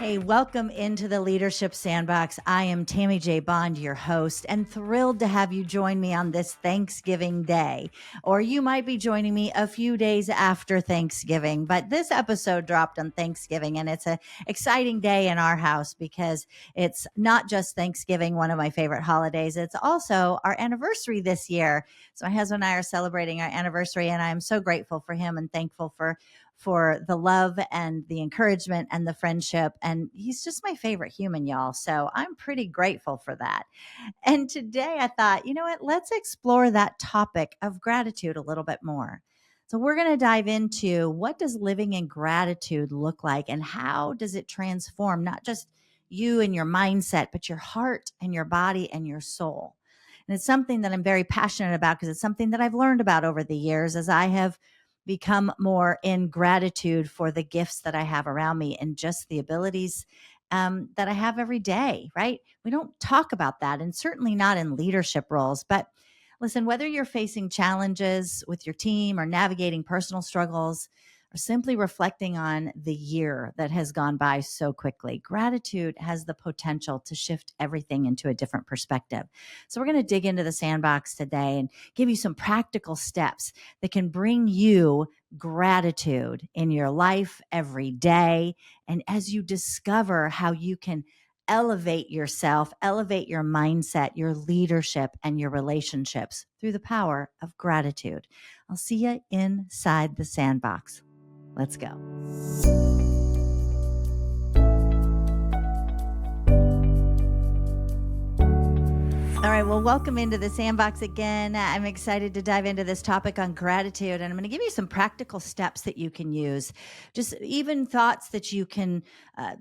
Hey, welcome into the Leadership Sandbox. I am Tammy J. Bond, your host, and thrilled to have you join me on this Thanksgiving Day. Or you might be joining me a few days after Thanksgiving, but this episode dropped on Thanksgiving, and it's an exciting day in our house because it's not just Thanksgiving, one of my favorite holidays, it's also our anniversary this year. So my husband and I are celebrating our anniversary, and I'm so grateful for him and thankful for the love and the encouragement and the friendship. And he's just my favorite human, y'all. So I'm pretty grateful for that. And today I thought, you know what? Let's explore that topic of gratitude a little bit more. So we're going to dive into what does living in gratitude look like and how does it transform not just you and your mindset, but your heart and your body and your soul. And it's something that I'm very passionate about because it's something that I've learned about over the years as I have become more in gratitude for the gifts that I have around me and just the abilities that I have every day, right? We don't talk about that, and certainly not in leadership roles. But listen, whether you're facing challenges with your team or navigating personal struggles, or simply reflecting on the year that has gone by so quickly, gratitude has the potential to shift everything into a different perspective. So, we're going to dig into the sandbox today and give you some practical steps that can bring you gratitude in your life every day. And as you discover how you can elevate yourself, elevate your mindset, your leadership, and your relationships through the power of gratitude. I'll see you inside the sandbox. Let's go. All right. Well, welcome into the sandbox again. I'm excited to dive into this topic on gratitude, and I'm going to give you some practical steps that you can use. Just even thoughts that you can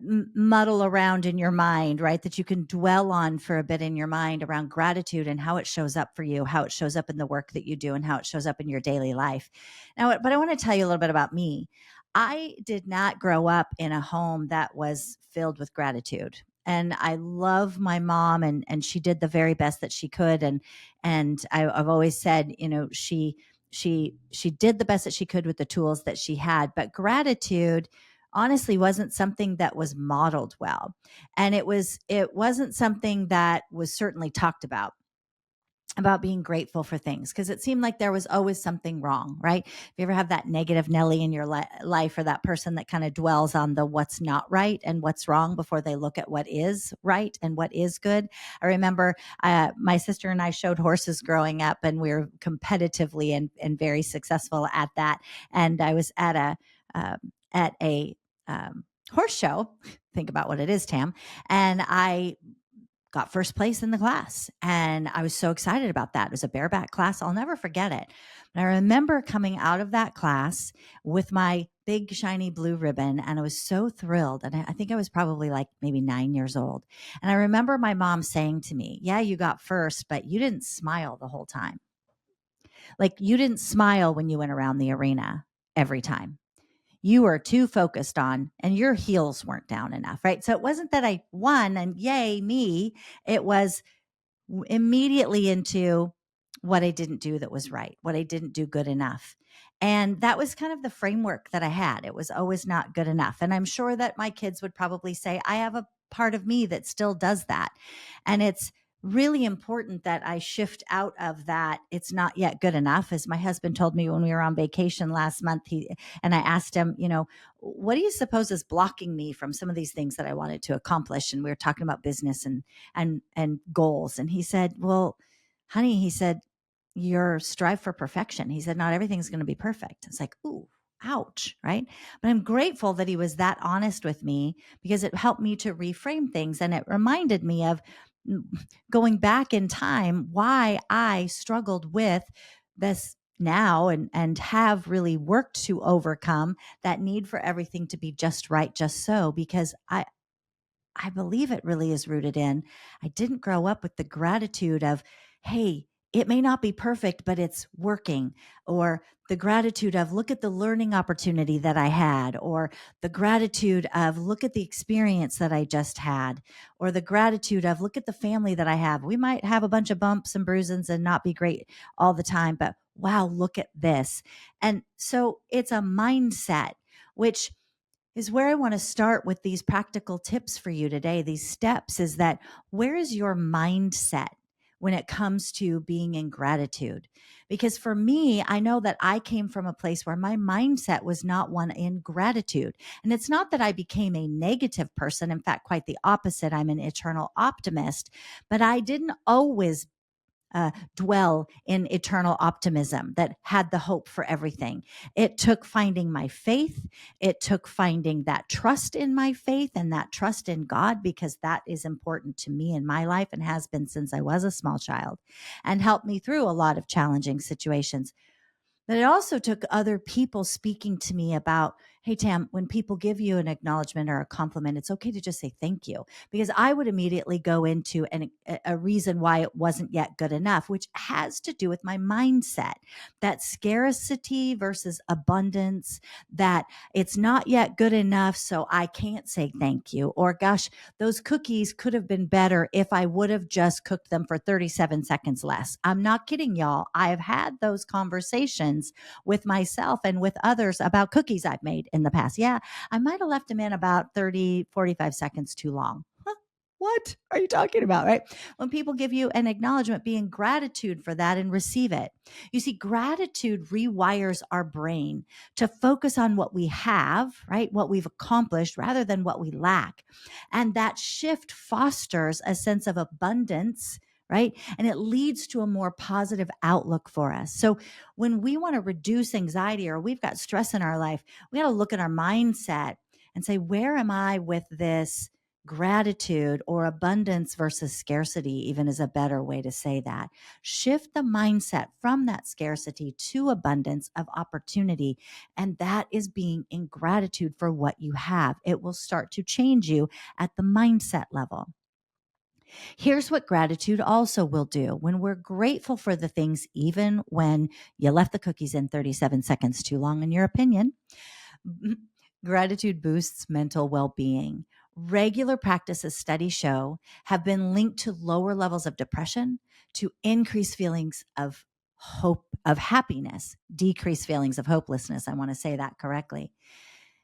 muddle around in your mind, right? That you can dwell on for a bit in your mind around gratitude and how it shows up for you, how it shows up in the work that you do, and how it shows up in your daily life. Now, but I want to tell you a little bit about me. I did not grow up in a home that was filled with gratitude. And I love my mom, and she did the very best that she could. And I've always said, you know, she did the best that she could with the tools that she had. But gratitude honestly wasn't something that was modeled well. And it wasn't something that was certainly talked about being grateful for things because it seemed like there was always something wrong, right? If you ever have that negative Nelly in your life or that person that kind of dwells on the what's not right and what's wrong before they look at what is right and what is good. I remember my sister and I showed horses growing up, and we were competitively and very successful at that. And I was at a horse show. Think about what it is, Tam. And I got first place in the class. And I was so excited about that. It was a bareback class. I'll never forget it. And I remember coming out of that class with my big shiny blue ribbon, and I was so thrilled. And I think I was probably like maybe 9 years old. And I remember my mom saying to me, "Yeah, you got first, but you didn't smile the whole time. Like you didn't smile when you went around the arena every time. You were too focused on, and your heels weren't down enough," right? So it wasn't that I won and yay me. It was immediately into what I didn't do that was right, what I didn't do good enough. And that was kind of the framework that I had. It was always not good enough. And I'm sure that my kids would probably say, I have a part of me that still does that. And it's really important that I shift out of that. It's not yet good enough. As my husband told me when we were on vacation last month, and I asked him, you know, what do you suppose is blocking me from some of these things that I wanted to accomplish? And we were talking about business and goals. And he said, well, honey, he said, your strive for perfection. He said, not everything's going to be perfect. It's like, ooh, ouch, right? But I'm grateful that he was that honest with me because it helped me to reframe things. And it reminded me of going back in time, why I struggled with this now and have really worked to overcome that need for everything to be just right, just so, because I believe it really is rooted in I didn't grow up with the gratitude of, hey, it may not be perfect, but it's working. Or the gratitude of, look at the learning opportunity that I had. Or the gratitude of, look at the experience that I just had. Or the gratitude of, look at the family that I have. We might have a bunch of bumps and bruises and not be great all the time, but wow, look at this. And so it's a mindset, which is where I want to start with these practical tips for you today. These steps is that where is your mindset when it comes to being in gratitude? Because for me, I know that I came from a place where my mindset was not one in gratitude. And it's not that I became a negative person. In fact, quite the opposite. I'm an eternal optimist, but I didn't always dwell in eternal optimism that had the hope for everything. It took finding my faith. It took finding that trust in my faith and that trust in God, because that is important to me in my life and has been since I was a small child, and helped me through a lot of challenging situations. But it also took other people speaking to me about, hey, Tam, when people give you an acknowledgement or a compliment, it's okay to just say thank you. Because I would immediately go into a reason why it wasn't yet good enough, which has to do with my mindset, that scarcity versus abundance, that it's not yet good enough, so I can't say thank you. Or, gosh, those cookies could have been better if I would have just cooked them for 37 seconds less. I'm not kidding, y'all. I have had those conversations with myself and with others about cookies I've made in the past. Yeah, I might have left them in about 30, 45 seconds too long. Huh? What are you talking about, right? When people give you an acknowledgement, be in gratitude for that and receive it. You see, gratitude rewires our brain to focus on what we have, right? What we've accomplished rather than what we lack. And that shift fosters a sense of abundance, right? And it leads to a more positive outlook for us. So when we want to reduce anxiety or we've got stress in our life, we got to look at our mindset and say, where am I with this? Gratitude or abundance versus scarcity, even, is a better way to say that. Shift the mindset from that scarcity to abundance of opportunity. And that is being in gratitude for what you have. It will start to change you at the mindset level. Here's what gratitude also will do. When we're grateful for the things, even when you left the cookies in 37 seconds too long, in your opinion, gratitude boosts mental well being. Regular practices, studies show, have been linked to lower levels of depression, to increased feelings of hope, of happiness, decreased feelings of hopelessness. I want to say that correctly.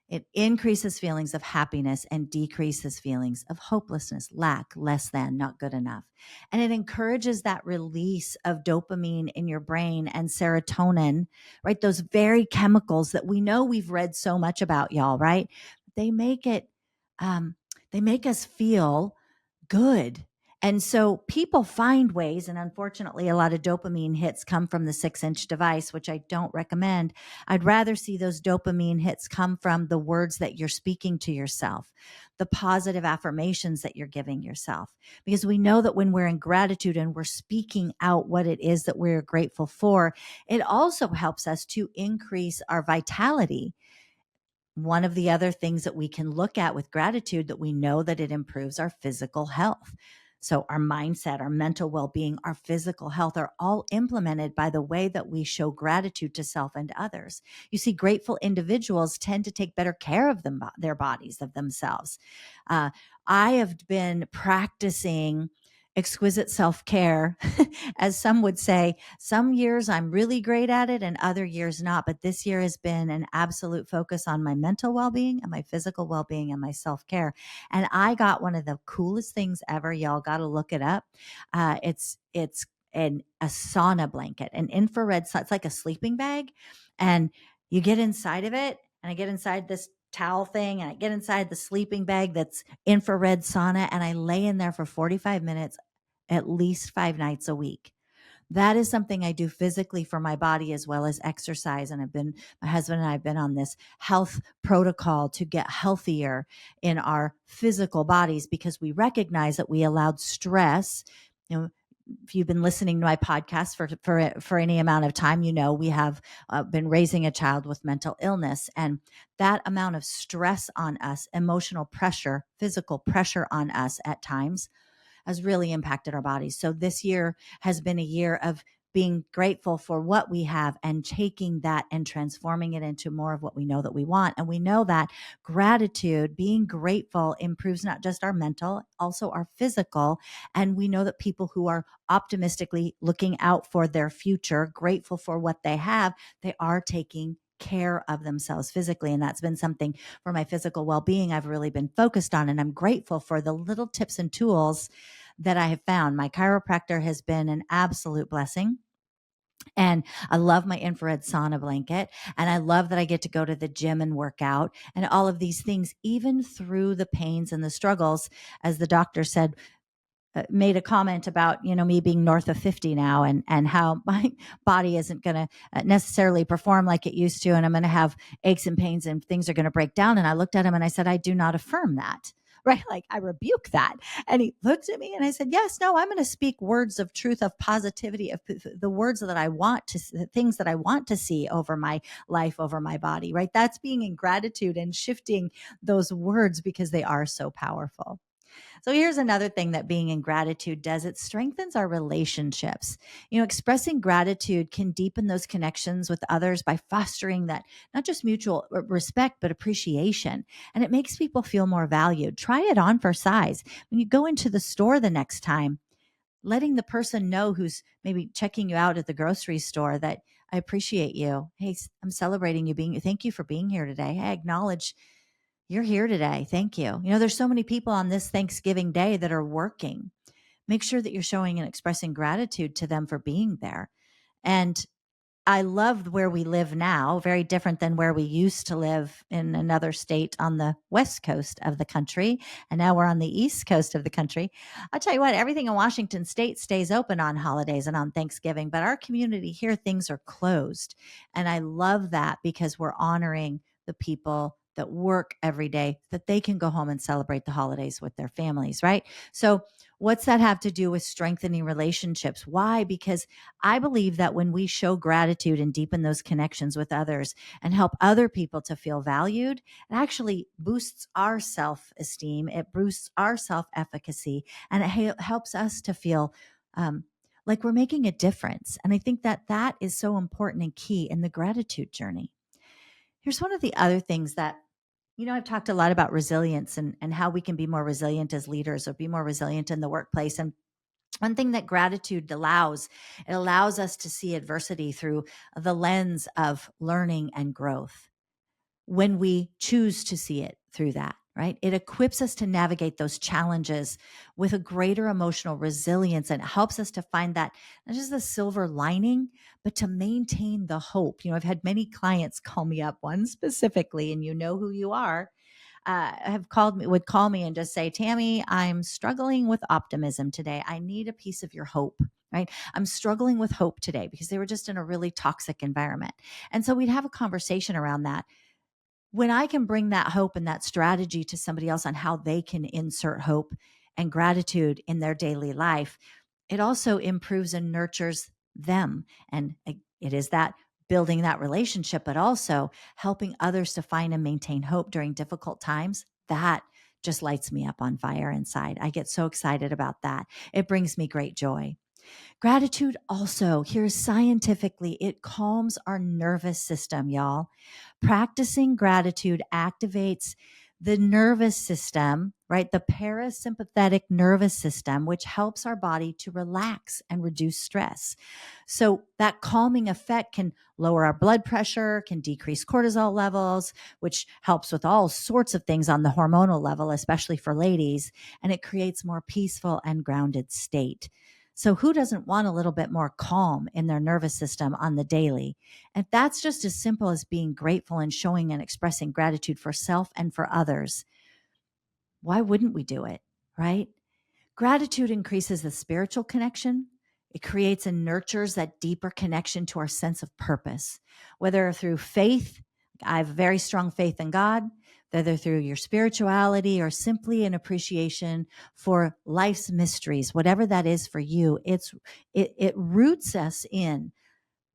It increases feelings of happiness and decreases feelings of hopelessness, lack, less than, not good enough. And it encourages that release of dopamine in your brain and serotonin, right? Those very chemicals that we know we've read so much about, y'all, right? They make it, they make us feel good. And so people find ways, and unfortunately, a lot of dopamine hits come from the 6-inch device, which I don't recommend. I'd rather see those dopamine hits come from the words that you're speaking to yourself, the positive affirmations that you're giving yourself. Because we know that when we're in gratitude and we're speaking out what it is that we're grateful for, it also helps us to increase our vitality. One of the other things that we can look at with gratitude, that we know that it improves our physical health. So our mindset, our mental well-being, our physical health are all implemented by the way that we show gratitude to self and others. You see, grateful individuals tend to take better care of them, their bodies, of themselves. Uh, I have been practicing exquisite self-care, as some would say. Some years I'm really great at it and other years not. But this year has been an absolute focus on my mental well-being and my physical well-being and my self-care. And I got one of the coolest things ever. Y'all got to look it up. It's a sauna blanket, an infrared. It's like a sleeping bag, and you get inside of it. And I get inside this towel thing, and I get inside the sleeping bag that's infrared sauna, and I lay in there for 45 minutes at least 5 nights a week. That is something I do physically for my body as well as exercise. And my husband and I have been on this health protocol to get healthier in our physical bodies, because we recognize that we allowed stress. If you've been listening to my podcast for any amount of time, we have been raising a child with mental illness, and that amount of stress on us, emotional pressure, physical pressure on us at times, has really impacted our bodies. So this year has been a year of being grateful for what we have and taking that and transforming it into more of what we know that we want. And we know that gratitude, being grateful, improves not just our mental, also our physical. And we know that people who are optimistically looking out for their future, grateful for what they have, they are taking care of themselves physically. And that's been something for my physical well-being I've really been focused on. And I'm grateful for the little tips and tools that I have found. My chiropractor has been an absolute blessing. And I love my infrared sauna blanket. And I love that I get to go to the gym and work out and all of these things, even through the pains and the struggles. As the doctor said, made a comment about, me being north of 50 now, and how my body isn't going to necessarily perform like it used to. And I'm going to have aches and pains and things are going to break down. And I looked at him and I said, I do not affirm that. Right. Like I rebuke that. And he looked at me and I said, yes, no, I'm going to speak words of truth, of positivity, of the words that I want to, the things that I want to see over my life, over my body. Right. That's being in gratitude and shifting those words because they are so powerful. So here's another thing that being in gratitude does. It strengthens our relationships. Expressing gratitude can deepen those connections with others by fostering that not just mutual respect, but appreciation. And it makes people feel more valued. Try it on for size. When you go into the store the next time, letting the person know who's maybe checking you out at the grocery store that I appreciate you. Hey, I'm celebrating you thank you for being here today. I acknowledge you're here today. Thank you. There's so many people on this Thanksgiving Day that are working. Make sure that you're showing and expressing gratitude to them for being there. And I love where we live now, very different than where we used to live in another state on the west coast of the country. And now we're on the east coast of the country. I'll tell you what, everything in Washington state stays open on holidays and on Thanksgiving, but our community here, things are closed. And I love that because we're honoring the people that work every day, that they can go home and celebrate the holidays with their families, right? So what's that have to do with strengthening relationships? Why? Because I believe that when we show gratitude and deepen those connections with others and help other people to feel valued, it actually boosts our self-esteem. It boosts our self-efficacy, and it helps us to feel like we're making a difference. And I think that that is so important and key in the gratitude journey. Here's one of the other things that I've talked a lot about resilience and how we can be more resilient as leaders or be more resilient in the workplace. And one thing that gratitude allows, it allows us to see adversity through the lens of learning and growth. When we choose to see it through that, right? It equips us to navigate those challenges with a greater emotional resilience, and it helps us to find that not just the silver lining, but to maintain the hope. I've had many clients call me up, one specifically, and you know who you are, would call me and just say, Tammy, I'm struggling with optimism today. I need a piece of your hope, right? I'm struggling with hope today because they were just in a really toxic environment. And so we'd have a conversation around that. When I can bring that hope and that strategy to somebody else on how they can insert hope and gratitude in their daily life, it also improves and nurtures them. And it is that building that relationship, but also helping others to find and maintain hope during difficult times. That just lights me up on fire inside. I get so excited about that. It brings me great joy. Gratitude also, here's scientifically, it calms our nervous system, y'all. Practicing gratitude activates the nervous system, right? The parasympathetic nervous system, which helps our body to relax and reduce stress. So that calming effect can lower our blood pressure, can decrease cortisol levels, which helps with all sorts of things on the hormonal level, especially for ladies. And it creates more peaceful and grounded state. So who doesn't want a little bit more calm in their nervous system on the daily? And that's just as simple as being grateful and showing and expressing gratitude for self and for others. Why wouldn't we do it, right? Gratitude increases the spiritual connection. It creates and nurtures that deeper connection to our sense of purpose, whether through faith. I have very strong faith in God, whether through your spirituality or simply an appreciation for life's mysteries, whatever that is for you. It roots us in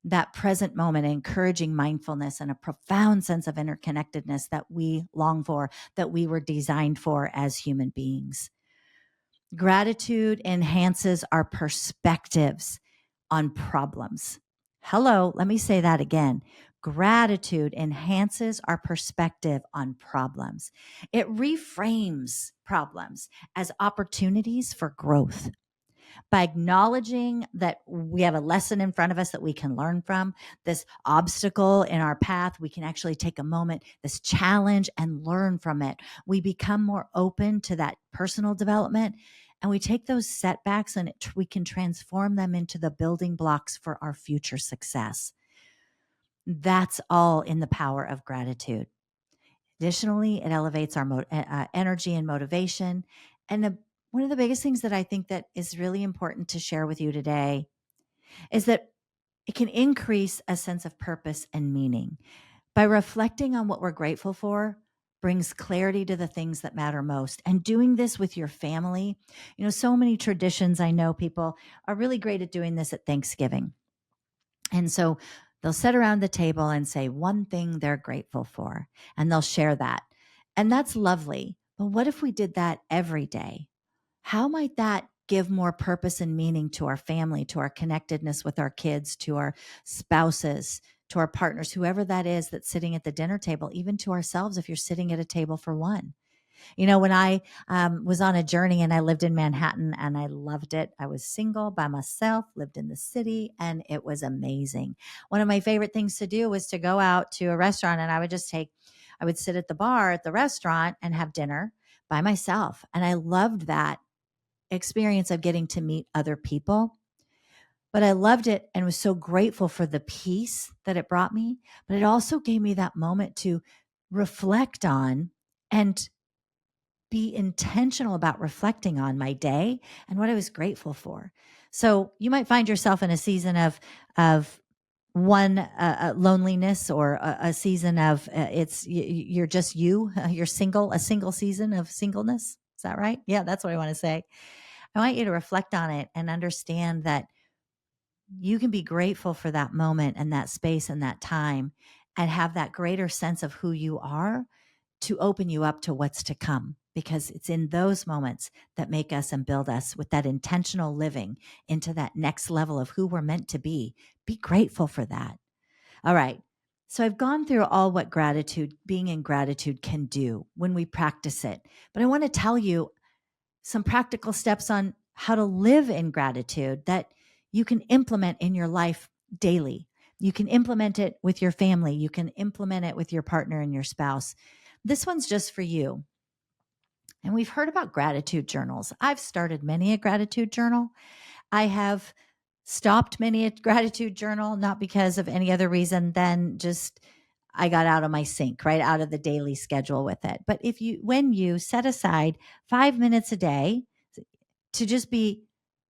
that present moment, encouraging mindfulness and a profound sense of interconnectedness that we long for, that we were designed for as human beings. Gratitude enhances our perspectives on problems. Hello, let me say that again. Gratitude enhances our perspective on problems. It reframes problems as opportunities for growth. By acknowledging that we have a lesson in front of us that we can learn from, this obstacle in our path, we can actually take a moment, this challenge, and learn from it. We become more open to that personal development, and we take those setbacks and we can transform them into the building blocks for our future success. That's all in the power of gratitude. Additionally, it elevates our energy and motivation. And one of the biggest things that I think that is really important to share with you today is that it can increase a sense of purpose and meaning. By reflecting on what we're grateful for, brings clarity to the things that matter most. And doing this with your family, so many traditions, I know people are really great at doing this at Thanksgiving. And so they'll sit around the table and say one thing they're grateful for, and they'll share that. And that's lovely. But what if we did that every day? How might that give more purpose and meaning to our family, to our connectedness with our kids, to our spouses, to our partners, whoever that is that's sitting at the dinner table, even to ourselves if you're sitting at a table for one? When I was on a journey and I lived in Manhattan and I loved it, I was single by myself, lived in the city, and it was amazing. One of my favorite things to do was to go out to a restaurant, and I would sit at the bar at the restaurant and have dinner by myself. And I loved that experience of getting to meet other people. But I loved it and was so grateful for the peace that it brought me. But it also gave me that moment to reflect on and be intentional about reflecting on my day and what I was grateful for. So you might find yourself in a season of one loneliness, or a season of you're just you're single, a single season of singleness. Is that right? Yeah, that's what I want to say. I want you to reflect on it and understand that you can be grateful for that moment and that space and that time, and have that greater sense of who you are to open you up to what's to come, because it's in those moments that make us and build us with that intentional living into that next level of who we're meant to be. Be grateful for that. All right. So I've gone through all what being in gratitude can do when we practice it. But I want to tell you some practical steps on how to live in gratitude that you can implement in your life daily. You can implement it with your family. You can implement it with your partner and your spouse. This one's just for you. And we've heard about gratitude journals. I've started many a gratitude journal. I have stopped many a gratitude journal, not because of any other reason than just I got out of my sync, right out of the daily schedule with it. But when you set aside 5 minutes a day to just be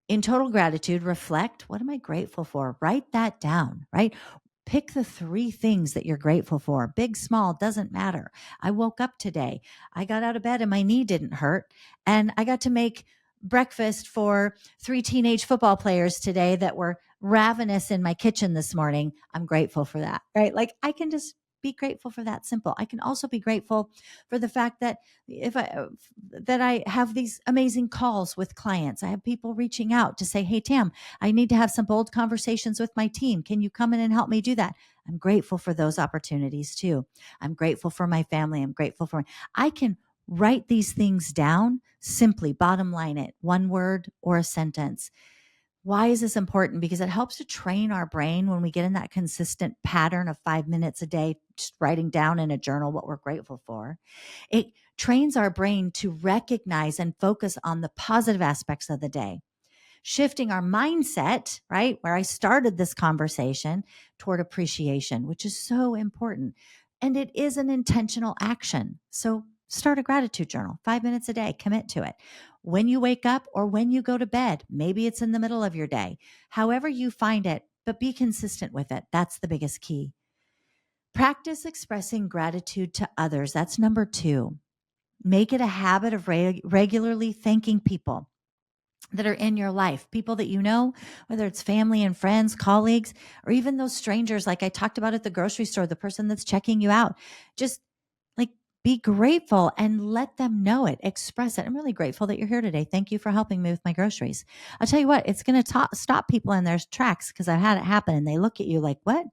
in total gratitude, reflect, what am I grateful for? Write that down, right? Pick the 3 things that you're grateful for. Big, small, doesn't matter. I woke up today. I got out of bed and my knee didn't hurt. And I got to make breakfast for 3 teenage football players today that were ravenous in my kitchen this morning. I'm grateful for that, right? Like, I can just be grateful for that simple. I can also be grateful for the fact that that I have these amazing calls with clients. I have people reaching out to say, "Hey, Tam, I need to have some bold conversations with my team. Can you come in and help me do that?" I'm grateful for those opportunities too. I'm grateful for my family. I'm grateful for, I can write these things down, simply bottom line it, one word or a sentence. Why is this important? Because it helps to train our brain when we get in that consistent pattern of 5 minutes a day, just writing down in a journal what we're grateful for. It trains our brain to recognize and focus on the positive aspects of the day, shifting our mindset, right, where I started this conversation, toward appreciation, which is so important. And it is an intentional action. So start a gratitude journal, 5 minutes a day, commit to it. When you wake up or when you go to bed, maybe it's in the middle of your day, however you find it, but be consistent with it. That's the biggest key. Practice expressing gratitude to others. That's number 2. Make it a habit of regularly thanking people that are in your life, people that you know, whether it's family and friends, colleagues, or even those strangers, like I talked about at the grocery store, the person that's checking you out. Just like, be grateful and let them know it. Express it. I'm really grateful that you're here today. Thank you for helping me with my groceries. I'll tell you what, it's going to stop people in their tracks, because I've had it happen and they look at you like, what? And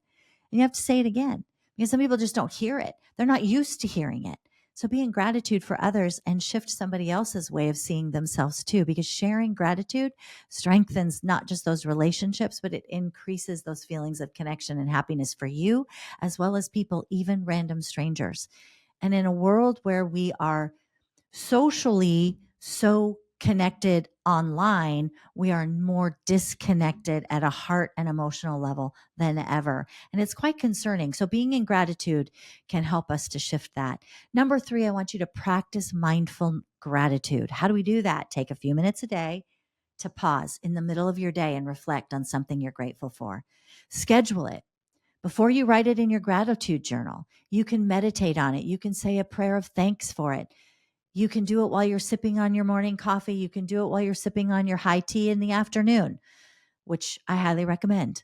you have to say it again, because some people just don't hear it. They're not used to hearing it. So be in gratitude for others and shift somebody else's way of seeing themselves too, because sharing gratitude strengthens not just those relationships, but it increases those feelings of connection and happiness for you, as well as people, even random strangers. And in a world where we are socially so connected online, we are more disconnected at a heart and emotional level than ever. And it's quite concerning. So being in gratitude can help us to shift that. Number 3, I want you to practice mindful gratitude. How do we do that? Take a few minutes a day to pause in the middle of your day and reflect on something you're grateful for. Schedule it. Before you write it in your gratitude journal, you can meditate on it. You can say a prayer of thanks for it. You can do it while you're sipping on your morning coffee. You can do it while you're sipping on your high tea in the afternoon, which I highly recommend.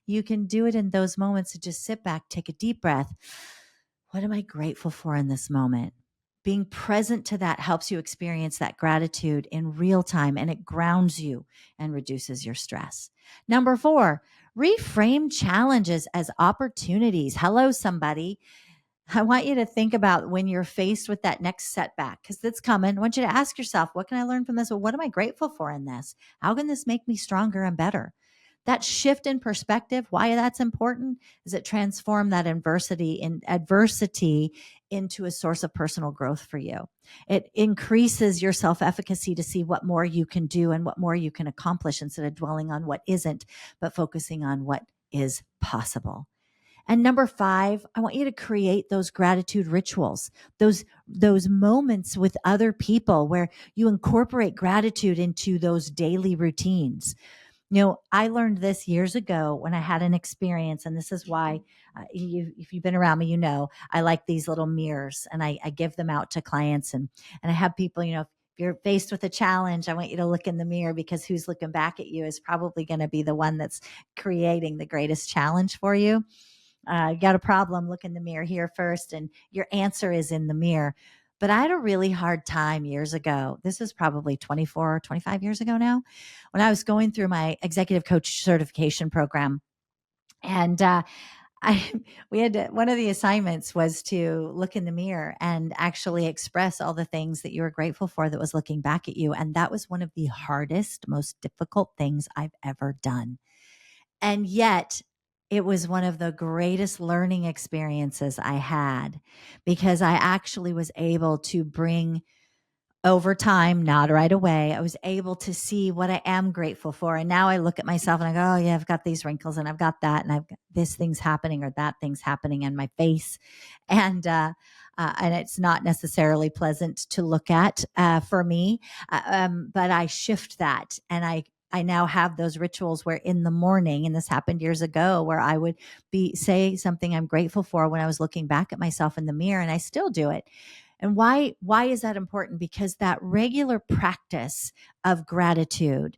You can do it in those moments to just sit back, take a deep breath. What am I grateful for in this moment? Being present to that helps you experience that gratitude in real time, and it grounds you and reduces your stress. Number 4, reframe challenges as opportunities. Hello, somebody. I want you to think about when you're faced with that next setback, because it's coming. I want you to ask yourself, what can I learn from this? Well, what am I grateful for in this? How can this make me stronger and better? That shift in perspective, why that's important, is it transform that adversity into a source of personal growth for you. It increases your self-efficacy to see what more you can do and what more you can accomplish, instead of dwelling on what isn't, but focusing on what is possible. And number 5, I want you to create those gratitude rituals, those moments with other people where you incorporate gratitude into those daily routines. I learned this years ago when I had an experience, and this is why, if you've been around me, I like these little mirrors, and I give them out to clients, and I have people, if you're faced with a challenge, I want you to look in the mirror, because who's looking back at you is probably going to be the one that's creating the greatest challenge for you. You got a problem, look in the mirror here first, and your answer is in the mirror. But I had a really hard time years ago. This is probably 24, 25 years ago now, when I was going through my executive coach certification program. And we had one of the assignments was to look in the mirror and actually express all the things that you were grateful for that was looking back at you. And that was one of the hardest, most difficult things I've ever done. And yet, it was one of the greatest learning experiences I had, because I actually was able to bring, over time, not right away, I was able to see what I am grateful for. And now I look at myself and I go, oh, yeah, I've got these wrinkles and I've got that, and I've got this thing's happening or that thing's happening in my face. And it's not necessarily pleasant to look at for me. But I shift that, and I now have those rituals where in the morning, and this happened years ago, where I would say something I'm grateful for when I was looking back at myself in the mirror, and I still do it. And why is that important? Because that regular practice of gratitude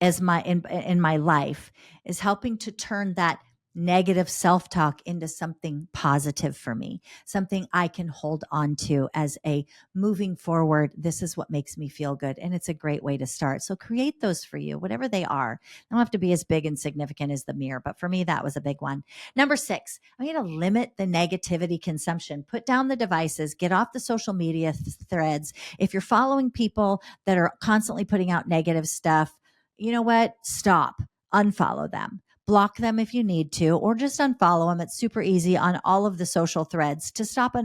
as in my life is helping to turn that negative self-talk into something positive for me, something I can hold on to as a moving forward. This is what makes me feel good. And it's a great way to start. So create those for you, whatever they are. They don't have to be as big and significant as the mirror, but for me, that was a big one. Number 6, I'm going to limit the negativity consumption. Put down the devices, get off the social media threads. If you're following people that are constantly putting out negative stuff, you know what? Stop. Unfollow them. Block them if you need to, or just unfollow them. It's super easy on all of the social threads to stop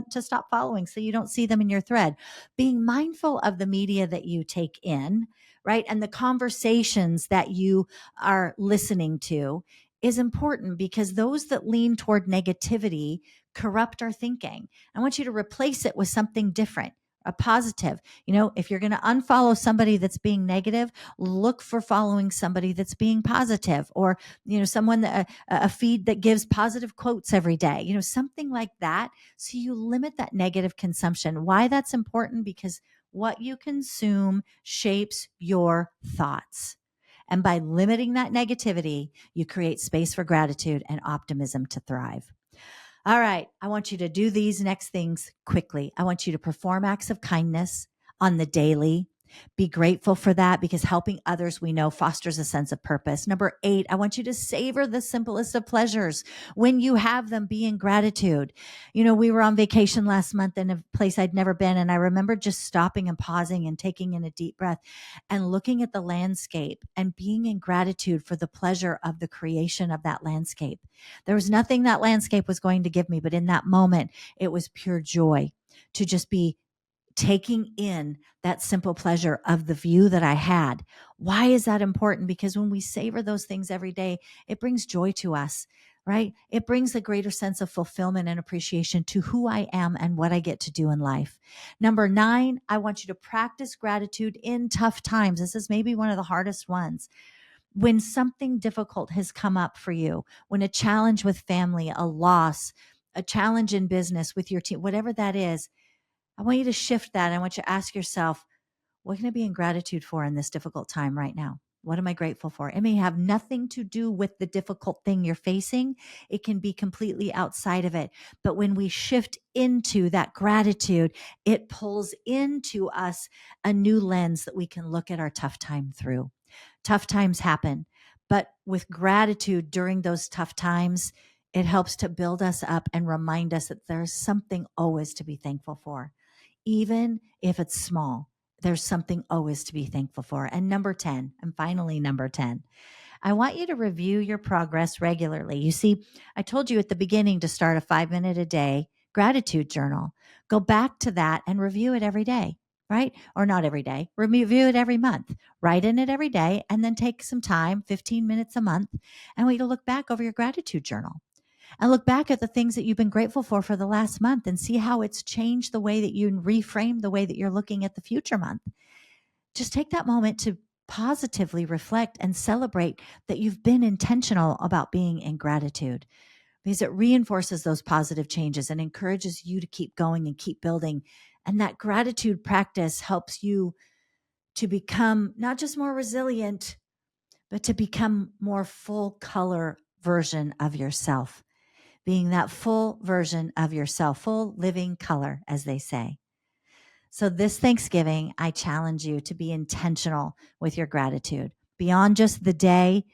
following, so you don't see them in your thread. Being mindful of the media that you take in, right? And the conversations that you are listening to is important, because those that lean toward negativity corrupt our thinking. I want you to replace it with something different, a positive. If you're going to unfollow somebody that's being negative, look for following somebody that's being positive, or someone that a feed that gives positive quotes every day, something like that, so you limit that negative consumption. Why that's important? Because what you consume shapes your thoughts, and by limiting that negativity, you create space for gratitude and optimism to thrive. All right, I want you to do these next things quickly. I want you to perform acts of kindness on the daily. Be grateful for that, because helping others, we know, fosters a sense of purpose. Number 8, I want you to savor the simplest of pleasures. When you have them, be in gratitude. We were on vacation last month in a place I'd never been, and I remember just stopping and pausing and taking in a deep breath and looking at the landscape and being in gratitude for the pleasure of the creation of that landscape. There was nothing that landscape was going to give me, but in that moment, it was pure joy to just be taking in that simple pleasure of the view that I had. Why is that important? Because when we savor those things every day, it brings joy to us, right? It brings a greater sense of fulfillment and appreciation to who I am and what I get to do in life. Number 9, I want you to practice gratitude in tough times. This is maybe one of the hardest ones. When something difficult has come up for you, when a challenge with family, a loss, a challenge in business with your team, whatever that is, I want you to shift that. I want you to ask yourself, what can I be in gratitude for in this difficult time right now? What am I grateful for? It may have nothing to do with the difficult thing you're facing. It can be completely outside of it. But when we shift into that gratitude, it pulls into us a new lens that we can look at our tough time through. Tough times happen, but with gratitude during those tough times, it helps to build us up and remind us that there's something always to be thankful for. Even if it's small, there's something always to be thankful for. And number 10, and finally, number 10, I want you to review your progress regularly. You see, I told you at the beginning to start a 5-minute a day gratitude journal. Go back to that and review it every day, right? Or not every day, review it every month. Write in it every day, and then take some time, 15 minutes a month, and wait to look back over your gratitude journal. And look back at the things that you've been grateful for the last month, and see how it's changed the way that you reframe the way that you're looking at the future month. Just take that moment to positively reflect and celebrate that you've been intentional about being in gratitude, because it reinforces those positive changes and encourages you to keep going and keep building. And that gratitude practice helps you to become not just more resilient, but to become more full color version of yourself. Being that full version of yourself, full living color, as they say. So this Thanksgiving, I challenge you to be intentional with your gratitude. Beyond just the day,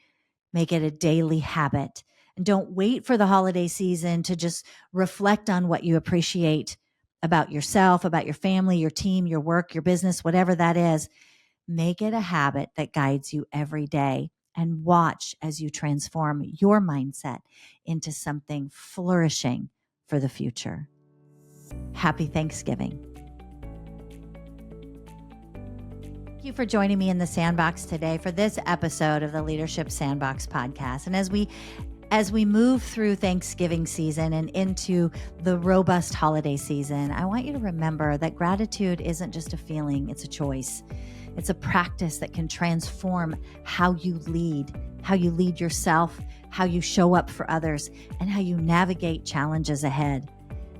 make it a daily habit. And don't wait for the holiday season to just reflect on what you appreciate about yourself, about your family, your team, your work, your business, whatever that is. Make it a habit that guides you every day, and watch as you transform your mindset into something flourishing for the future. Happy Thanksgiving. Thank you for joining me in the Sandbox today for this episode of the Leadership Sandbox podcast. And as we move through Thanksgiving season and into the robust holiday season, I want you to remember that gratitude isn't just a feeling, it's a choice. It's a practice that can transform how you lead yourself, how you show up for others, and how you navigate challenges ahead.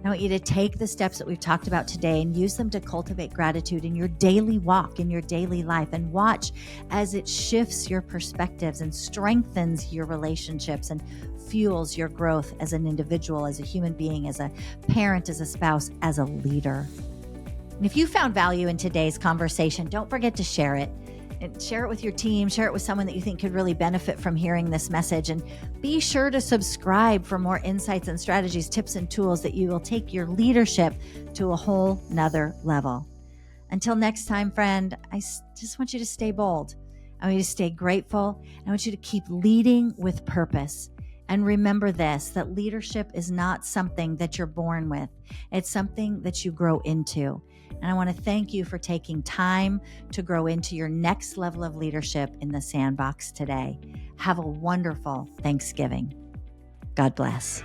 I want you to take the steps that we've talked about today and use them to cultivate gratitude in your daily walk, in your daily life, and watch as it shifts your perspectives and strengthens your relationships and fuels your growth as an individual, as a human being, as a parent, as a spouse, as a leader. And if you found value in today's conversation, don't forget to share it. And share it with your team, share it with someone that you think could really benefit from hearing this message. And be sure to subscribe for more insights and strategies, tips and tools that you will take your leadership to a whole nother level. Until next time, friend, I just want you to stay bold. I want you to stay grateful. I want you to keep leading with purpose. And remember this, that leadership is not something that you're born with. It's something that you grow into. And I want to thank you for taking time to grow into your next level of leadership in the Sandbox today. Have a wonderful Thanksgiving. God bless.